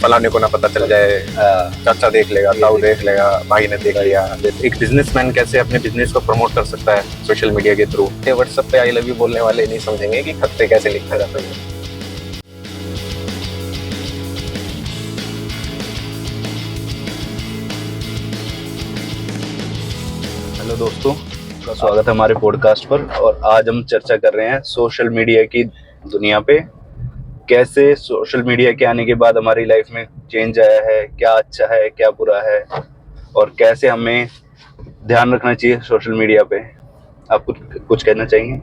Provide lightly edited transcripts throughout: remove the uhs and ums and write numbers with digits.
फलाने को ना पता चल जाए, चाचा देख लेगा, ताऊ देख लेगा, भाई ने देख लिया। एक बिजनेसमैन कैसे अपने बिजनेस को प्रमोट कर सकता है सोशल मीडिया के थ्रू। व्हाट्सएप पे आई लव यू बोलने वाले नहीं समझेंगे कि खत पे कैसे लिखा जाता है। हेलो दोस्तों, का स्वागत है हमारे पॉडकास्ट पर। और आज हम चर्चा कर रहे हैं सोशल मीडिया की दुनिया पे। कैसे सोशल मीडिया के आने के बाद हमारी लाइफ में चेंज आया है, क्या अच्छा है क्या बुरा है, और कैसे हमें ध्यान रखना चाहिए सोशल मीडिया पे। आप कुछ कहना चाहेंगे?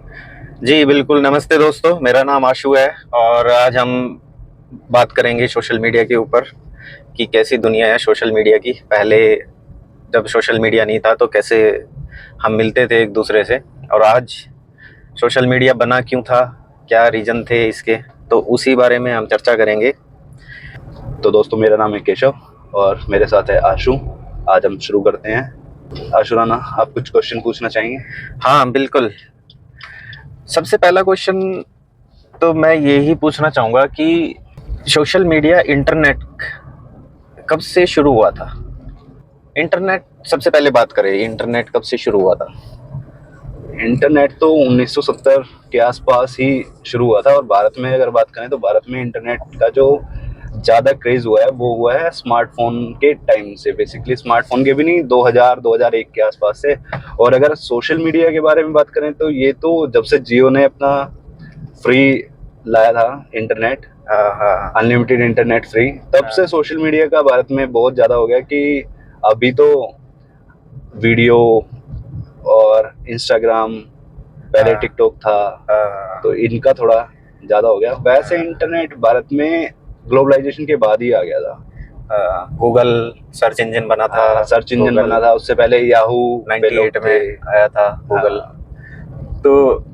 जी बिल्कुल। नमस्ते दोस्तों, मेरा नाम आशु है और आज हम बात करेंगे सोशल मीडिया के ऊपर कि कैसी दुनिया है सोशल मीडिया की। पहले जब सोशल मीडिया नहीं था तो कैसे हम मिलते थे एक दूसरे से, और आज सोशल मीडिया बना क्यों था, क्या रीज़न थे इसके, तो उसी बारे में हम चर्चा करेंगे। तो दोस्तों, मेरा नाम है केशव और मेरे साथ है आशु। आज हम शुरू करते हैं। आशु राना, आप कुछ क्वेश्चन पूछना चाहेंगे? हाँ बिल्कुल। सबसे पहला क्वेश्चन तो मैं यही पूछना चाहूँगा कि सोशल मीडिया, इंटरनेट कब से शुरू हुआ था? इंटरनेट सबसे पहले बात करें, इंटरनेट कब से शुरू हुआ था? इंटरनेट तो 1970 के आसपास ही शुरू हुआ था। और भारत में अगर बात करें तो भारत में इंटरनेट का जो ज़्यादा क्रेज़ हुआ है वो हुआ है स्मार्टफोन के टाइम से। बेसिकली स्मार्टफोन के भी नहीं, 2000-2001 के आसपास से। और अगर सोशल मीडिया के बारे में बात करें तो ये तो जब से जियो ने अपना फ्री लाया था इंटरनेट, अनलिमिटेड इंटरनेट फ्री, तब से सोशल मीडिया का भारत में बहुत ज़्यादा हो गया। कि अभी तो वीडियो और इंस्टाग्राम, पहले टिकटॉक था, तो इनका थोड़ा ज़्यादा हो गया। वैसे इंटरनेट भारत में ग्लोबलाइजेशन के बाद ही आ गया था। गूगल सर्च इंजन बना था, सर्च इंजन बना था। उससे पहले याहू 98 में आया था गूगल। तो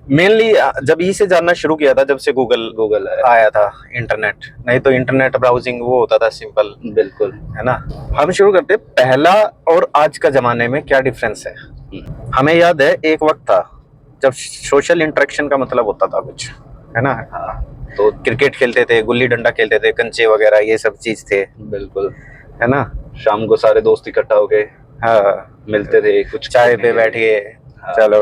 मेनली जब ई से जानना शुरू किया था, जब से गूगल आया था इंटरनेट। नहीं तो इंटरनेट ब्राउजिंग वो होता था सिंपल। बिल्कुल, है ना। हम शुरू करते, पहला और आज का जमाने में क्या डिफरेंस है। हमें याद है एक वक्त था जब सोशल इंटरेक्शन का मतलब होता था कुछ, है ना। तो क्रिकेट खेलते थे, गुल्ली डंडा खेलते थे, कंचे वगैरह, ये सब चीज थे। बिल्कुल, है ना। शाम को सारे दोस्त इकट्ठा हो गए, मिलते थे, कुछ चाय पे बैठ गए, चलो।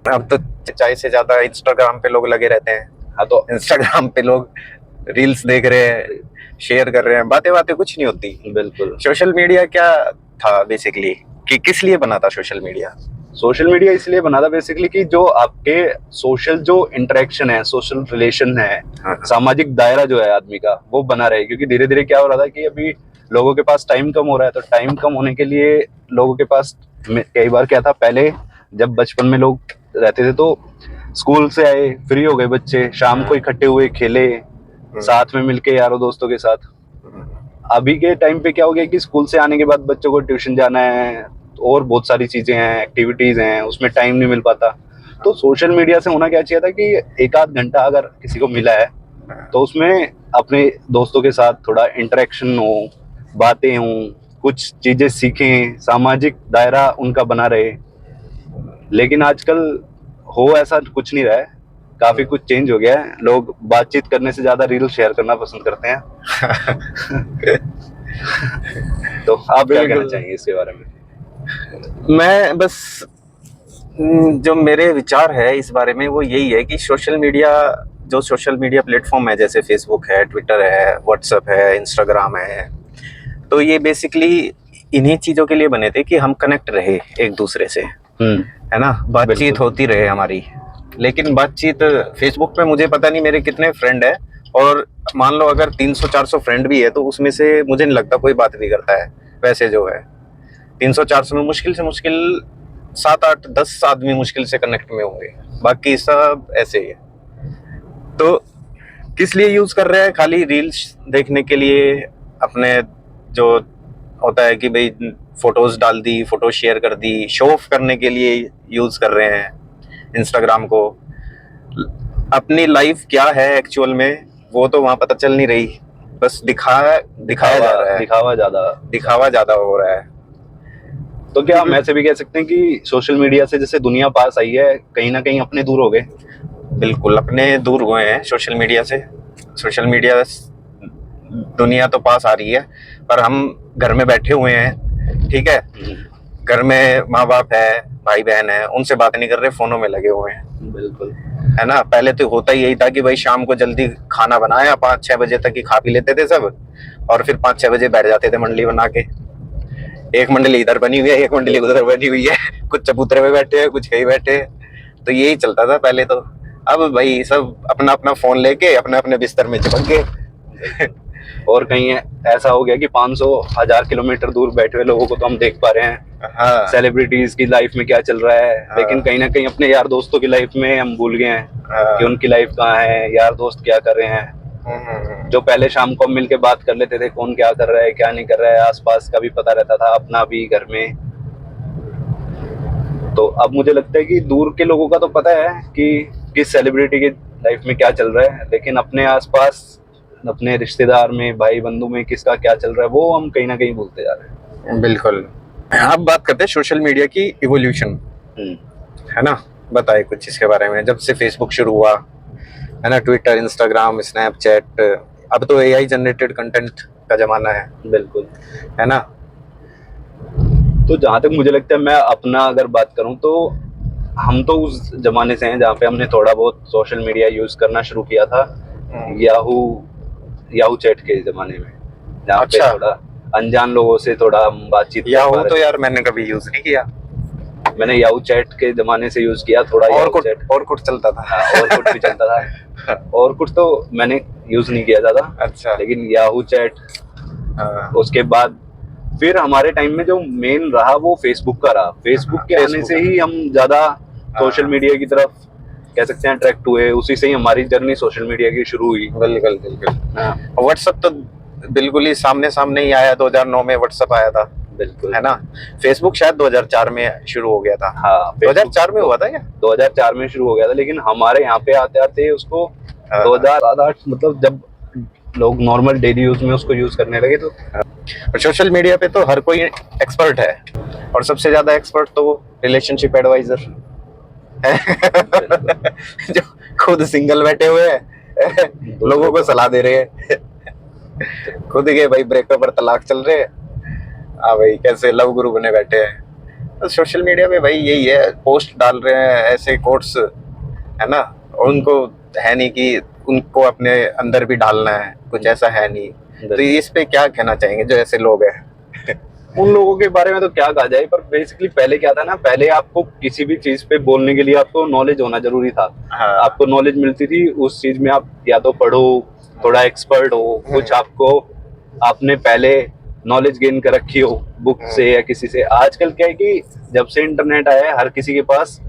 अब तो चाय से ज्यादा इंस्टाग्राम पे लोग लगे रहते हैं। तो इंस्टाग्राम पे लोग रील्स देख रहे हैं, शेयर कर रहे हैं, बातें कुछ नहीं होती। बिल्कुल। सोशल मीडिया क्या था बेसिकली, कि किस लिए बना था सोशल मीडिया? सोशल मीडिया इसलिए बना था बेसिकली कि जो आपके सोशल जो इंटरेक्शन है, सोशल रिलेशन है, सामाजिक दायरा जो है आदमी का, वो बना रहे। क्योंकि धीरे धीरे क्या हो रहा था कि अभी लोगों के पास टाइम कम हो रहा है। तो टाइम कम होने के लिए लोगों के पास कई बार क्या था, पहले जब बचपन में लोग रहते थे तो स्कूल से आए, फ्री हो गए बच्चे, शाम को इकट्ठे हुए, खेले साथ में मिलके यारों दोस्तों के साथ। अभी के टाइम पे क्या हो गया कि स्कूल से आने के बाद बच्चों को ट्यूशन जाना है और बहुत सारी चीजें हैं, एक्टिविटीज हैं, उसमें टाइम नहीं मिल पाता। तो सोशल मीडिया से होना क्या चाहिए था कि एक आध घंटा अगर किसी को मिला है तो उसमें अपने दोस्तों के साथ थोड़ा इंटरेक्शन हो, बातें हों, कुछ चीजें सीखें, सामाजिक दायरा उनका बना रहे। लेकिन आजकल हो ऐसा कुछ नहीं रहा है, काफी कुछ चेंज हो गया है। लोग बातचीत करने से ज्यादा रील शेयर करना पसंद करते हैं। तो आप क्या कहना चाहिए इसके बारे में? मैं बस जो मेरे विचार है इस बारे में वो यही है कि सोशल मीडिया प्लेटफॉर्म है, जैसे फेसबुक है, ट्विटर है, व्हाट्सएप है, इंस्टाग्राम है, तो ये बेसिकली इन्हीं चीज़ों के लिए बने थे कि हम कनेक्ट रहे एक दूसरे से, है ना, बातचीत होती रहे हमारी। लेकिन बातचीत फेसबुक पे मुझे पता नहीं मेरे कितने फ्रेंड है, और मान लो अगर 300-400 फ्रेंड भी है तो उसमें से मुझे नहीं लगता कोई बात भी करता है। वैसे जो है 300-400 में मुश्किल से मुश्किल 7-8-10 आदमी मुश्किल से कनेक्ट में होंगे, बाकी सब ऐसे ही है। तो किस लिए यूज कर रहे हैं? खाली रील्स देखने के लिए, अपने जो होता है कि भाई फोटोज डाल दी, फोटो शेयर कर दी, शो ऑफ करने के लिए यूज कर रहे हैं इंस्टाग्राम को। अपनी लाइफ क्या है एक्चुअल में वो तो वहां पता चल नहीं रही, बस दिखाया जा रहा है, दिखावा ज्यादा हो रहा है। तो क्या हम ऐसे भी कह सकते हैं कि सोशल मीडिया से जैसे दुनिया पास आई है, कहीं ना कहीं अपने दूर हो गए? बिल्कुल अपने दूर हुए हैं सोशल मीडिया से। सोशल मीडिया दुनिया तो पास आ रही है, पर हम घर में बैठे हुए हैं, ठीक है, घर में माँ बाप है, भाई बहन है, उनसे बात नहीं कर रहे, फोनों में लगे हुए हैं। बिल्कुल। है ना, पहले तो होता ही यही था कि भाई शाम को जल्दी खाना बनाया, 5-6 बजे तक ही खा पी लेते थे सब, और फिर 5-6 बजे बैठ जाते थे मंडली बना के। एक मंडली इधर बनी हुई है, एक मंडली उधर बनी हुई है, कुछ चबूतरे में बैठे हैं, कुछ कहीं बैठे हैं, तो यही चलता था पहले तो। अब भाई सब अपना अपना फोन लेके अपने अपने बिस्तर में चिपक गए। और कहीं ऐसा हो गया कि 500,000 किलोमीटर दूर बैठे हुए लोगों को तो हम देख पा रहे हैं, हाँ, सेलिब्रिटीज की लाइफ में क्या चल रहा है, हाँ। लेकिन कहीं ना कहीं अपने यार दोस्तों की लाइफ में हम भूल गए हैं हाँ। कि उनकी लाइफ कहाँ है, यार दोस्त क्या कर रहे हैं। जो पहले शाम को हम मिलके बात कर लेते थे, कौन क्या कर रहा है क्या नहीं कर रहा है, आसपास का भी पता रहता था, अपना भी घर में। तो अब मुझे लगता है कि दूर के लोगों का तो पता है कि किस सेलिब्रिटी की लाइफ में क्या चल रहा है, लेकिन अपने आसपास अपने रिश्तेदार में, भाई बंधु में किसका क्या चल रहा है, वो हम कहीं ना कहीं भूलते जा रहे हैं। बिल्कुल। अब बात करते हैं सोशल मीडिया की इवोल्यूशन, है ना। बताए कुछ इसके बारे में। जब से फेसबुक शुरू हुआ, है ना, ट्विटर, इंस्टाग्राम, स्नैपचैट, अब तो एआई जनरेटेड कंटेंट का जमाना है, बिल्कुल, है ना। तो जहाँ तक मुझे लगता है, मैं अपना अगर बात करूँ तो हम तो उस जमाने से हैं जहाँ पे हमने थोड़ा बहुत सोशल मीडिया यूज करना शुरू किया था याहू चैट के जमाने में, जहाँ अच्छा। पे थोड़ा अनजान लोगों से थोड़ा हम बातचीत कर याहू पा रहे तो थे। यार मैंने कभी यूज नहीं किया। मैंने याहू चैट के जमाने से यूज किया थोड़ा। और कुछ चलता था। और कुछ भी चलता था। और कुछ तो मैंने यूज नहीं किया ज्यादा। अच्छा। लेकिन याहू चैट, उसके बाद फिर हमारे टाइम में जो मेन रहा वो फेसबुक का रहा। फेसबुक के आने से ही हम ज्यादा सोशल मीडिया की तरफ कह सकते हैं अट्रैक्ट हुए, उसी से ही हमारी जर्नी सोशल मीडिया की शुरू हुई। बिल्कुल बिल्कुल। व्हाट्सएप तो बिल्कुल ही सामने सामने ही आया, 2009 में व्हाट्सएप आया था। बिल्कुल, है ना। फेसबुक शायद 2004 में शुरू हो गया था। हाँ, 2004 में हुआ था क्या? 2004 में शुरू हो गया था, लेकिन हमारे यहाँ पे आते आते उसको 2008 मतलब जब लोग नॉर्मल डेली यूज में उसको यूज करने लगे तो। सोशल मीडिया पे तो हर कोई एक्सपर्ट है, और सबसे ज्यादा एक्सपर्ट तो रिलेशनशिप एडवाइजर जो खुद सिंगल बैठे हुए हैं, लोगों को सलाह दे रहे हैं। खुद के भाई ब्रेकअप और तलाक चल रहे हैं, हाँ भाई कैसे लव गुरु बने बैठे हैं। तो सोशल मीडिया पे भाई यही है, पोस्ट डाल रहे हैं ऐसे कोट्स, है ना, और उनको है नहीं कि उनको अपने अंदर भी डालना है, कुछ ऐसा है नहीं। तो इस पे क्या कहना चाहेंगे जो ऐसे लोग हैं? उन लोगों के बारे में तो क्या कहा जाए, पर बेसिकली पहले क्या था ना, पहले आपको किसी भी चीज पे बोलने के लिए आपको नॉलेज होना जरूरी था। हाँ। आपको नॉलेज मिलती थी उस चीज में, आप या तो पढ़ो, थोड़ा एक्सपर्ट हो, कुछ आपको आपने पहले नॉलेज गेन कर रखी हो बुक से या किसी से। आजकल क्या है कि जब से इंटरनेट आया है, हर किसी के पास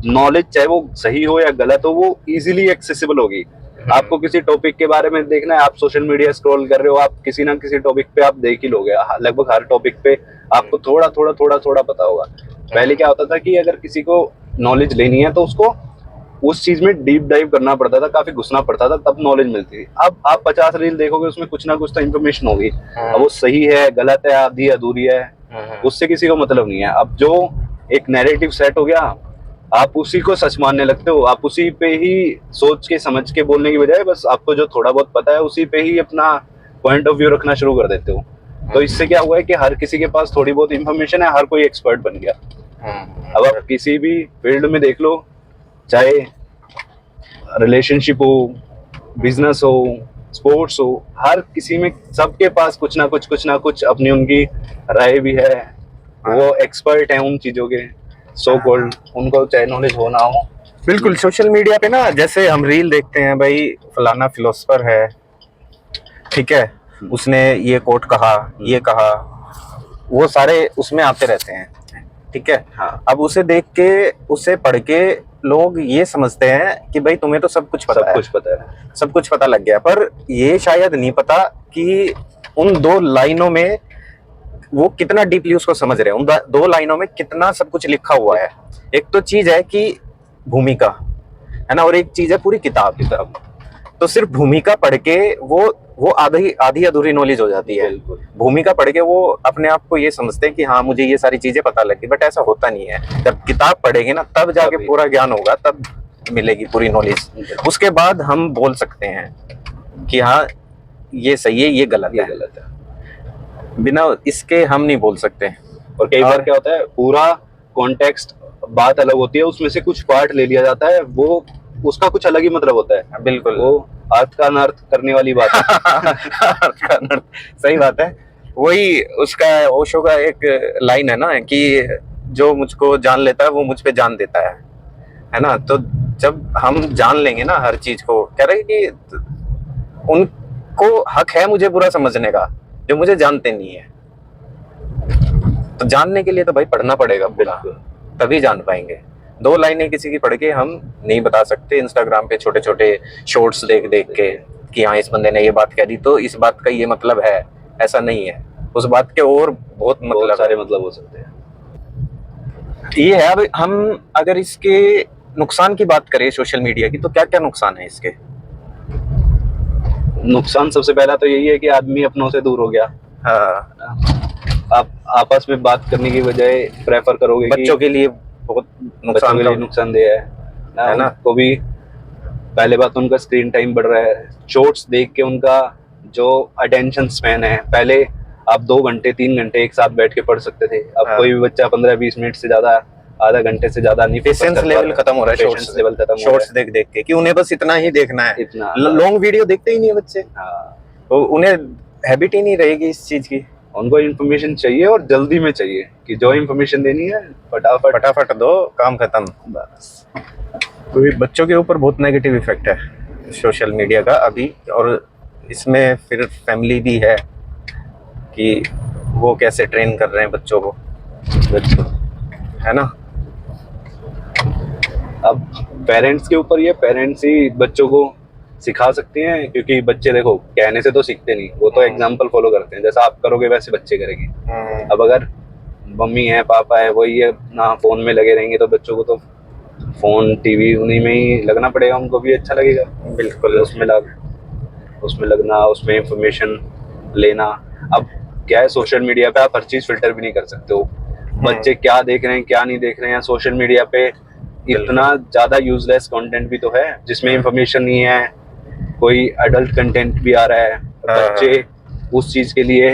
नॉलेज, चाहे वो सही हो या गलत हो, वो इजीली एक्सेसिबल होगी। आपको किसी टॉपिक के बारे में देखना है, आप सोशल मीडिया स्क्रॉल कर रहे हो, आप किसी ना किसी टॉपिक पे आप देख ही लोगे। लगभग हर टॉपिक पे आपको थोड़ा थोड़ा थोड़ा थोड़ा पता होगा। पहले क्या होता था कि अगर किसी को नॉलेज लेनी है तो उसको उस चीज में डीप डाइव करना पड़ता था, काफी घुसना पड़ता था, तब नॉलेज मिलती थी। अब आप 50 रील देखोगे, उसमें कुछ ना कुछ तो इन्फॉर्मेशन होगी। अब वो सही है, गलत है, आधी अधूरी है, उससे किसी को मतलब नहीं है। अब जो एक नैरेटिव सेट हो गया, आप उसी को सच मानने लगते हो। आप उसी पे ही सोच के समझ के बोलने की बजाय बस आपको जो थोड़ा बहुत पता है उसी पे ही अपना पॉइंट ऑफ व्यू रखना शुरू कर देते हो। तो इससे क्या हुआ है कि हर किसी के पास थोड़ी बहुत इंफॉर्मेशन है, हर कोई एक्सपर्ट बन गया। अब आप किसी भी फील्ड में देख लो, चाहे रिलेशनशिप हो, बिजनेस हो, स्पोर्ट्स हो, हर किसी में सबके पास कुछ ना कुछ अपनी उनकी राय भी है। वो एक्सपर्ट है उन चीजों के, सो कॉल्ड, उनको चाहे नॉलेज हो ना हो। बिल्कुल। सोशल मीडिया पे ना जैसे हम रील देखते हैं, भाई फलाना फिलोसफर है, ठीक है, उसने ये कोट कहा, ये कहा, वो सारे उसमें आते रहते हैं, ठीक है। हाँ। अब उसे देख के, उसे पढ़ के लोग ये समझते हैं कि भाई तुम्हें तो सब कुछ पता है, सब कुछ पता लग गया, पर ये शायद नहीं पता कि उन 2 लाइनों में वो कितना डीपली उसको समझ रहे हैं, उन 2 लाइनों में कितना सब कुछ लिखा हुआ है। एक तो चीज है कि भूमिका, है ना, और एक चीज है पूरी किताब। तो सिर्फ भूमिका पढ़ के वो आधी अधूरी नॉलेज हो जाती है। भूमिका पढ़ के वो अपने आप को ये समझते हैं कि हाँ मुझे ये सारी चीजें पता लगी, बट ऐसा होता नहीं है। जब किताब पढ़ेंगे ना तब जाके पूरा ज्ञान होगा, तब मिलेगी पूरी नॉलेज। उसके बाद हम बोल सकते हैं कि हाँ ये सही है, ये गलत ये है, गलत है। बिना इसके हम नहीं बोल सकते। और कई बार क्या होता है, पूरा कॉन्टेक्स्ट बात अलग होती है, उसमें से कुछ पार्ट ले लिया जाता है, वो उसका कुछ अलग ही मतलब होता है। बिल्कुल। वो अर्थ का अनर्थ करने वाली बात है। सही बात है। वही उसका ओशो का एक लाइन है ना कि जो मुझको जान लेता है वो मुझ पे जान देता है ना। तो जब हम जान लेंगे ना हर चीज को, कह रहे कि उनको हक है मुझे बुरा समझने का जो मुझे जानते नहीं है। तो जानने के लिए तो भाई पढ़ना पड़ेगा पूरा, तभी जान पाएंगे। 2 लाइनें किसी की पढ़ के हम नहीं बता सकते। इंस्टाग्राम पे छोटे छोटे शॉर्ट्स देख देख के कि हाँ इस बंदे ने ये बात कह दी तो इस बात का ये मतलब है, ऐसा नहीं है। उस बात के और बहुत मतलब सारे मतलब हो सकते हैं। ये है। अब हम अगर इसके नुकसान की बात करें सोशल मीडिया की, तो क्या क्या नुकसान है इसके? नुकसान सबसे पहला तो यही है कि आदमी अपनों से दूर हो गया। हाँ, आप आपस में बात करने की बजाय प्रेफर करोगे कि बच्चों के लिए बहुत बच्चों के लिए नुकसानदेह है ना। उनको भी पहले बात उनका स्क्रीन टाइम बढ़ रहा है, शॉर्ट्स देख के उनका जो अटेंशन स्पैन है, पहले आप 2 घंटे 3 घंटे एक साथ बैठ के पढ़ सकते थे, अब कोई भी बच्चा 15-20 मिनट से ज्यादा, आधा घंटे से ज्यादा नहीं। पेशेंस लेवल खत्म हो रहा है, पेशेंस लेवल खत्म हो रहा शॉर्ट्स देख देख के कि उन्हें बस इतना ही देखना है, इतना लॉन्ग वीडियो देखते ही नहीं है बच्चे। हाँ, तो उन्हें हैबिट ही नहीं रहेगी इस चीज की। उनको इन्फॉर्मेशन चाहिए और जल्दी में चाहिए कि जो इन्फॉर्मेशन देनी है फटाफट फटाफट दो, काम खत्म बस। तो ये बच्चों के ऊपर बहुत नेगेटिव इफेक्ट है सोशल मीडिया का अभी। और इसमें फिर फैमिली भी है कि वो कैसे ट्रेन कर रहे हैं बच्चों को, है ना। अब पेरेंट्स के ऊपर, ये पेरेंट्स ही बच्चों को सिखा सकते हैं, क्योंकि बच्चे देखो कहने से तो सीखते नहीं, वो तो एग्जाम्पल फॉलो करते हैं, जैसा आप करोगे वैसे बच्चे करेंगे। अब अगर मम्मी है पापा है वही है ना फोन में लगे रहेंगे तो बच्चों को तो फोन टीवी उन्हीं में ही लगना पड़ेगा, उनको भी अच्छा लगेगा। बिल्कुल। उसमें लगना, उसमें इंफॉर्मेशन लेना। अब क्या है, सोशल मीडिया पे आप हर चीज फिल्टर भी नहीं कर सकते हो, बच्चे क्या देख रहे हैं क्या नहीं देख रहे हैं। सोशल मीडिया पे इतना ज्यादा यूजलेस कंटेंट भी तो है जिसमें इंफॉर्मेशन नहीं है, कोई एडल्ट कंटेंट भी आ रहा है। बच्चे उस चीज के लिए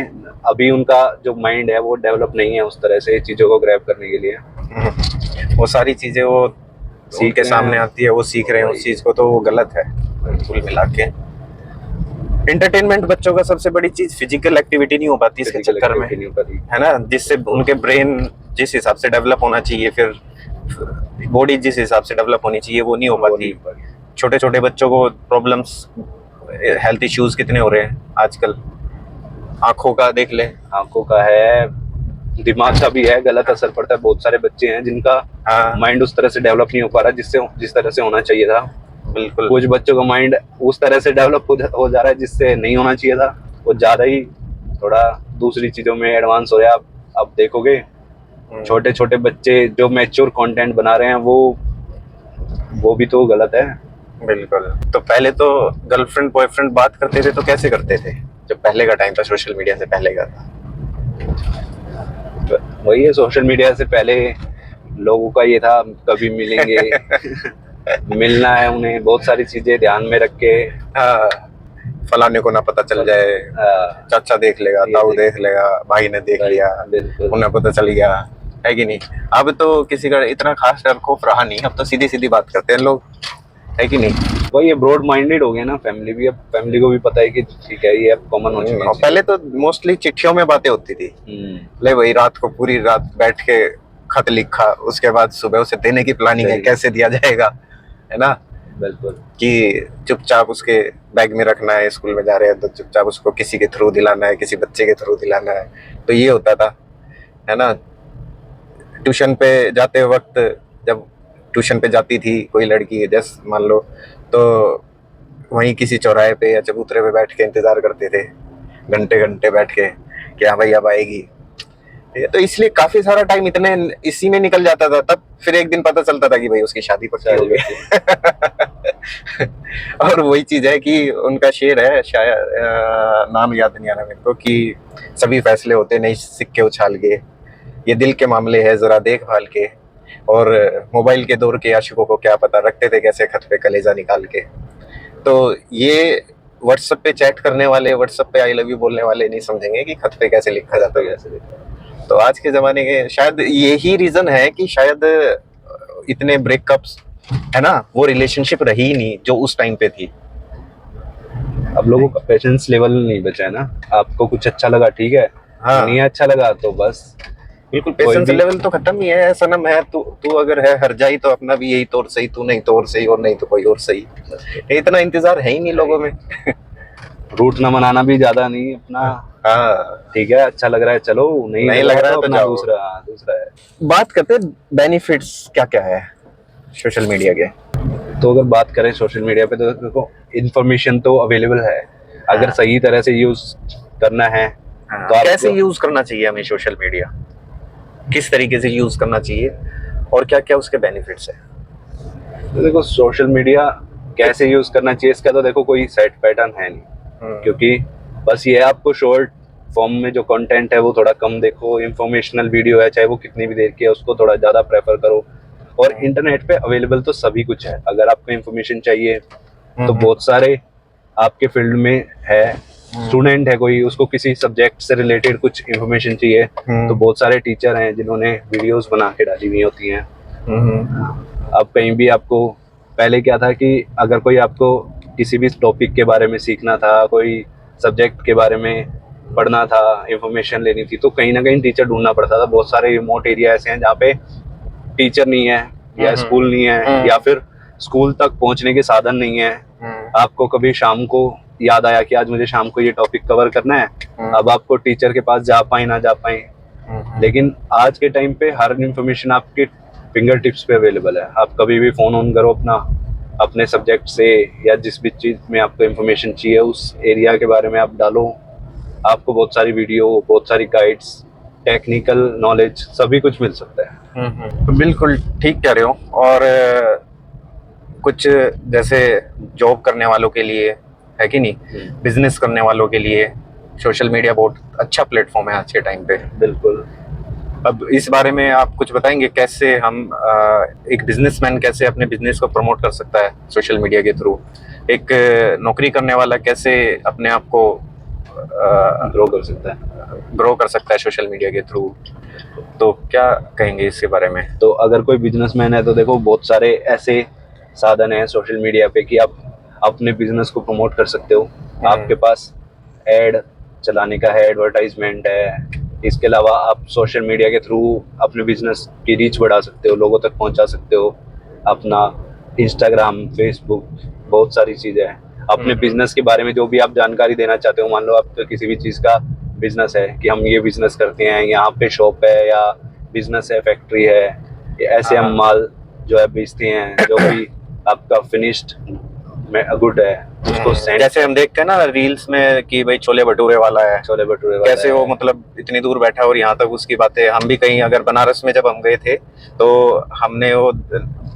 अभी उनका जो माइंड है वो डेवलप नहीं है उस तरह से चीजों को ग्रैब करने के लिए। वो सारी चीजें वो उनके सामने आती है, वो सीख रहे हैं उस चीज को, तो वो गलत है कुल मिला के। एंटरटेनमेंट बच्चों का सबसे बड़ी चीज फिजिकल एक्टिविटी नहीं हो पाती इसके चक्कर में, है ना, जिससे उनके ब्रेन जिस हिसाब से डेवलप होना चाहिए, फिर बॉडी जिस हिसाब से डेवलप होनी चाहिए वो नहीं हो पाती। छोटे छोटे बच्चों को प्रॉब्लम्स, हेल्थ इश्यूज कितने हो रहे हैं आजकल। आंखों का देख ले, आंखों का है, दिमाग का भी है, गलत असर पड़ता है। बहुत सारे बच्चे हैं जिनका माइंड उस तरह से डेवलप नहीं हो पा रहा जिस तरह से होना चाहिए था। बिल्कुल। कुछ बच्चों का माइंड उस तरह से डेवलप हो जा रहा है जिससे नहीं होना चाहिए था, वो ज्यादा ही थोड़ा दूसरी चीजों में एडवांस हो रहा है। आप देखोगे छोटे छोटे बच्चे जो मैच्योर कंटेंट बना रहे हैं वो भी तो गलत है। बिल्कुल। तो पहले तो गर्लफ्रेंड बॉयफ्रेंड बात करते थे तो कैसे करते थे, जब पहले का टाइम था, सोशल मीडिया से पहले का था। वही है, सोशल मीडिया से पहले लोगों का ये था कभी मिलेंगे मिलना है उन्हें, बहुत सारी चीजें ध्यान में रख के। फलाने को ना पता चल जाए, चाचा देख लेगा, ताऊ देख लेगा, भाई ने देख लिया, उन्हें पता चल गया, है कि नहीं। अब तो किसी का इतना खास डर खौफ रहा नहीं, अब तो सीधी सीधी बात करते हैं लोग, है कि नहीं। वही ब्रॉड माइंडेड हो गया ना फैमिली भी। अब फैमिली को भी पता है कि ठीक है ये अब कॉमन हो चुका है। पहले तो मोस्टली चिट्ठियों में बातें होती थी, ले वही रात को पूरी रात बैठ के खत लिखा, उसके बाद सुबह उसे देने की प्लानिंग है, कैसे दिया जाएगा, है ना। बिल्कुल। कि चुपचाप उसके बैग में रखना है, स्कूल में जा रहे हैं तो चुपचाप उसको किसी के थ्रू दिलाना है, किसी बच्चे के थ्रू दिलाना है, तो ये होता था, है ना। ट्यूशन पे जाते वक्त, जब ट्यूशन पे जाती थी कोई लड़की, जैसे मान लो, तो वहीं किसी चौराहे पे या चबूतरे पे बैठ के इंतजार करते थे, घंटे घंटे बैठ के कि हाँ भाई अब आएगी। तो इसलिए काफी सारा टाइम इतने इसी में निकल जाता था। तब फिर एक दिन पता चलता था कि भाई उसकी शादी पक्की हो गई और वही चीज है कि उनका शेर है, शायद नाम याद नहीं आ रहा मेरे को, कि सभी फैसले होते नहीं सिक्के उछाल के, ये दिल के मामले है जरा देखभाल के, और मोबाइल के दौर के आशिकों को क्या पता रखते थे कैसे खत पे कलेजा निकाल के। तो ये व्हाट्सएप पे चैट करने वाले, व्हाट्सएप पे आई लव यू बोलने वाले नहीं समझेंगे कि खत पे कैसे लिखा जाता है। ऐसे देखो। तो आज के जमाने के शायद यही रीजन है कि शायद इतने ब्रेकअप्स, है ना, वो रिलेशनशिप रही ही नहीं जो उस टाइम पे थी। अब लोगों का पेशेंस लेवल नहीं बचा है ना। आपको कुछ अच्छा लगा ठीक है, हाँ। नहीं अच्छा लगा तो बस बिल्कुल कोई पेशेंस भी- लेवल तो खत्म ही है। सनम है तू, तू अगर है हर जाई तो अपना भी यही तौर सही, तू नहीं तो और सही, और नहीं तो कोई और सही। इतना इंतजार है ही नहीं लोगों में। रूट ना मनाना भी ज्यादा नहीं अपना। हाँ, ठीक है, अच्छा लग रहा है चलो, नहीं लग रहा है तो अपना जाओ। दूसरा है। बात करते हैं बेनिफिट्स क्या क्या है सोशल मीडिया के। तो अगर बात करें सोशल मीडिया पे तो देखो इन्फॉर्मेशन तो अवेलेबल है, अगर हाँ। सही तरह से यूज करना है तो आप कैसे यूज करना चाहिए हमें सोशल मीडिया, किस तरीके से यूज करना चाहिए, और क्या क्या उसके बेनिफिट्स है। तो देखो सोशल मीडिया कैसे यूज करना चाहिए इसका तो देखो कोई सेट पैटर्न है नहीं, क्योंकि बस ये है आपको शॉर्ट फॉर्म में जो कंटेंट है वो थोड़ा कम देखो, इंफॉर्मेशनल वीडियो है चाहे वो कितनी भी देर की है उसको थोड़ा ज़्यादा प्रेफर करो। और इंटरनेट पे अवेलेबल तो सभी कुछ है, अगर आपको इंफॉर्मेशन चाहिए तो बहुत सारे आपके फील्ड में है। स्टूडेंट है कोई, उसको किसी सब्जेक्ट से रिलेटेड कुछ इंफॉर्मेशन चाहिए तो बहुत सारे टीचर हैं जिन्होंने वीडियोस बना के डाली हुई होती हैं। अब कहीं भी आपको पहले क्या था कि अगर कोई आपको किसी भी टॉपिक के बारे में सीखना था, कोई सब्जेक्ट के बारे में पढ़ना था, इंफॉर्मेशन लेनी थी तो कहीं ना कहीं टीचर ढूंढना पड़ता था। बहुत सारे रिमोट एरिया ऐसे हैं जहाँ पे टीचर नहीं है या स्कूल नहीं है या फिर स्कूल तक पहुंचने के साधन नहीं है। आपको कभी शाम को याद आया कि आज मुझे शाम को ये टॉपिक कवर करना है, अब आपको टीचर के पास जा पाए ना जा पाए, लेकिन आज के टाइम पे हर इंफॉर्मेशन आपके फिंगर टिप्स पे अवेलेबल है। आप कभी भी फोन ऑन करो अपना, अपने सब्जेक्ट से या जिस भी चीज़ में आपको इंफॉर्मेशन चाहिए उस एरिया के बारे में आप डालो, आपको बहुत सारी वीडियो, बहुत सारी गाइड्स, टेक्निकल नॉलेज सभी कुछ मिल सकता है। बिल्कुल ठीक कह रहे हो। और कुछ जैसे जॉब करने वालों के लिए है कि नहीं, बिजनेस करने वालों के लिए सोशल मीडिया बहुत अच्छा प्लेटफॉर्म है आज के टाइम पे। बिल्कुल। अब इस बारे में आप कुछ बताएंगे कैसे हम एक बिजनेसमैन कैसे अपने बिजनेस को प्रमोट कर सकता है सोशल मीडिया के थ्रू, एक नौकरी करने वाला कैसे अपने आप को ग्रो कर सकता है सोशल मीडिया के थ्रू, तो क्या कहेंगे इसके बारे में। तो अगर कोई बिजनेसमैन है तो देखो बहुत सारे ऐसे साधन हैं सोशल मीडिया पे कि आप अपने बिजनेस को प्रमोट कर सकते हो। आपके पास एड चलाने का है, एडवर्टाइजमेंट है, इसके अलावा आप सोशल मीडिया के थ्रू अपने बिजनेस की रीच बढ़ा सकते हो, लोगों तक पहुंचा सकते हो। अपना इंस्टाग्राम, फेसबुक, बहुत सारी चीज़ें हैं। अपने बिजनेस के बारे में जो भी आप जानकारी देना चाहते हो, मान लो आपका किसी भी चीज़ का बिजनेस है कि हम ये बिजनेस करते हैं, यहाँ पे शॉप है या बिजनेस है, फैक्ट्री है, ऐसे हम माल जो है बेचते हैं, जो भी आपका फिनिश्ड गुड है उसको सेंड, जैसे हम देखते हैं ना रील्स में कि भाई छोले भटूरे वाला है, छोले भटूरे वाला कैसे वो मतलब इतनी दूर बैठा है और यहाँ तक उसकी बातें। हम भी कहीं अगर बनारस में जब हम गए थे तो हमने वो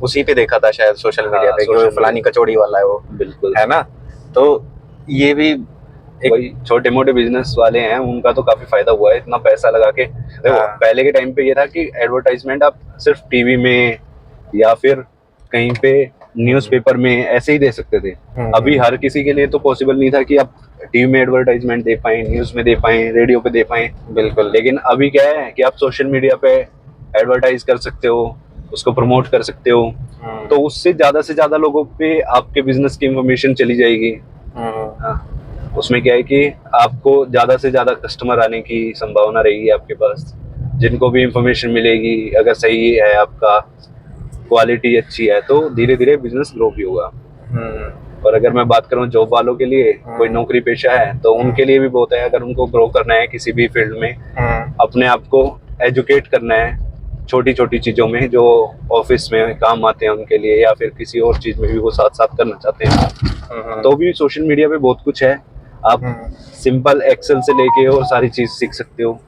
उसी पे देखा था शायद सोशल मीडिया पे कि वो फलानी कचौड़ी वाला है वो, बिल्कुल है ना। तो ये भी वही छोटे मोटे बिजनेस वाले हैं उनका तो काफी फायदा हुआ है इतना पैसा लगा के। देखो पहले के टाइम पे ये था कि एडवर्टाइजमेंट आप सिर्फ टीवी में या फिर कहीं पे न्यूज़पेपर में ऐसे ही दे सकते थे। अभी हर किसी के लिए तो पॉसिबल नहीं था कि आप टीवी में एडवर्टाइजमेंट दे पाए, न्यूज़ में दे पाए, रेडियो पे दे पाए। बिल्कुल। लेकिन अभी क्या है कि आप सोशल मीडिया पे एडवर्टाइज कर सकते हो, उसको प्रमोट कर सकते हो, तो उससे से ज्यादा लोगों पे आपके बिजनेस की इंफॉर्मेशन चली जाएगी। उसमें क्या है कि आपको ज्यादा से ज्यादा कस्टमर आने की संभावना रहेगी आपके पास, जिनको भी इंफॉर्मेशन मिलेगी अगर सही है, आपका क्वालिटी अच्छी है तो धीरे धीरे बिजनेस ग्रो भी होगा। और अगर मैं बात करूं जॉब वालों के लिए, कोई नौकरी पेशा है तो उनके लिए भी बहुत है। अगर उनको ग्रो करना है किसी भी फील्ड में, अपने आप को एजुकेट करना है छोटी छोटी चीजों में जो ऑफिस में काम आते हैं उनके लिए, या फिर किसी और चीज में भी वो साथ साथ करना चाहते हैं, तो भी सोशल मीडिया पे बहुत कुछ है। आप सिंपल एक्सेल से लेके और सारी चीज सीख सकते हो।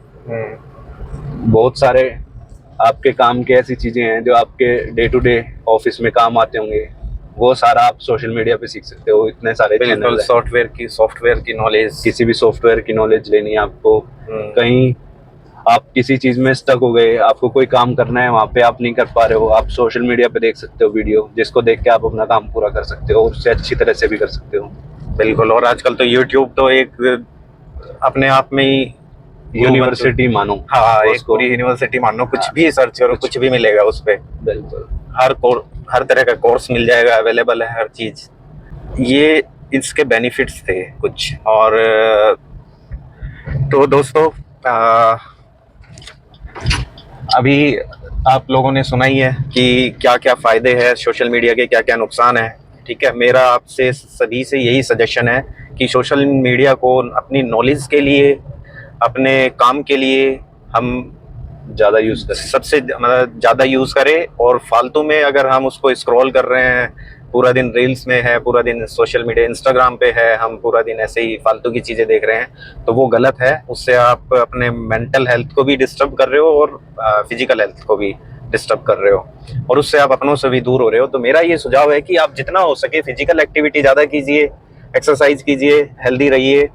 बहुत सारे आपके काम की ऐसी चीजें हैं जो आपके डे टू डे ऑफिस में काम आते होंगे, वो सारा आप सोशल मीडिया पे सीख सकते हो। इतने सारे चैनल हैं। सॉफ्टवेयर की नॉलेज, किसी भी सॉफ्टवेयर की नॉलेज लेनी है आपको, कहीं आप किसी चीज में स्टक हो गए, आपको कोई काम करना है वहाँ पे आप नहीं कर पा रहे हो, आप सोशल मीडिया पे देख सकते हो वीडियो, जिसको देख के आप अपना काम पूरा कर सकते हो और उससे अच्छी तरह से भी कर सकते हो। बिल्कुल। और आजकल तो यूट्यूब तो एक अपने आप में ही यूनिवर्सिटी मानो हाँ, एक उसको। पूरी यूनिवर्सिटी मान लो, कुछ हाँ, भी सर्च करो कुछ भी मिलेगा उस पे। बिल्कुल। हर तरह का कोर्स मिल जाएगा, अवेलेबल है हर चीज। ये इसके बेनिफिट्स थे कुछ। और तो दोस्तों, अभी आप लोगों ने सुना ही है कि क्या क्या फायदे हैं सोशल मीडिया के, क्या क्या नुकसान है। ठीक है, मेरा आपसे सभी से यही सजेशन है कि सोशल मीडिया को अपनी नॉलेज के लिए, अपने काम के लिए हम ज्यादा यूज करें, सबसे मतलब ज़्यादा यूज़ करें। और फालतू में अगर हम उसको स्क्रॉल कर रहे हैं, पूरा दिन रील्स में है, पूरा दिन सोशल मीडिया इंस्टाग्राम पे है, हम पूरा दिन ऐसे ही फालतू की चीज़ें देख रहे हैं, तो वो गलत है। उससे आप अपने मेंटल हेल्थ को भी डिस्टर्ब कर रहे हो और फिजिकल हेल्थ को भी डिस्टर्ब कर रहे हो, और उससे आप अपनों से भी दूर हो रहे हो। तो मेरा ये सुझाव है कि आप जितना हो सके फिजिकल एक्टिविटी ज़्यादा कीजिए, एक्सरसाइज कीजिए, हेल्दी रहिए,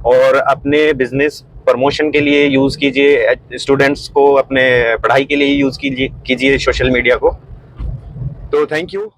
और अपने बिजनेस प्रमोशन के लिए यूज़ कीजिए, स्टूडेंट्स को अपने पढ़ाई के लिए यूज़ कीजिए सोशल मीडिया को। तो थैंक यू।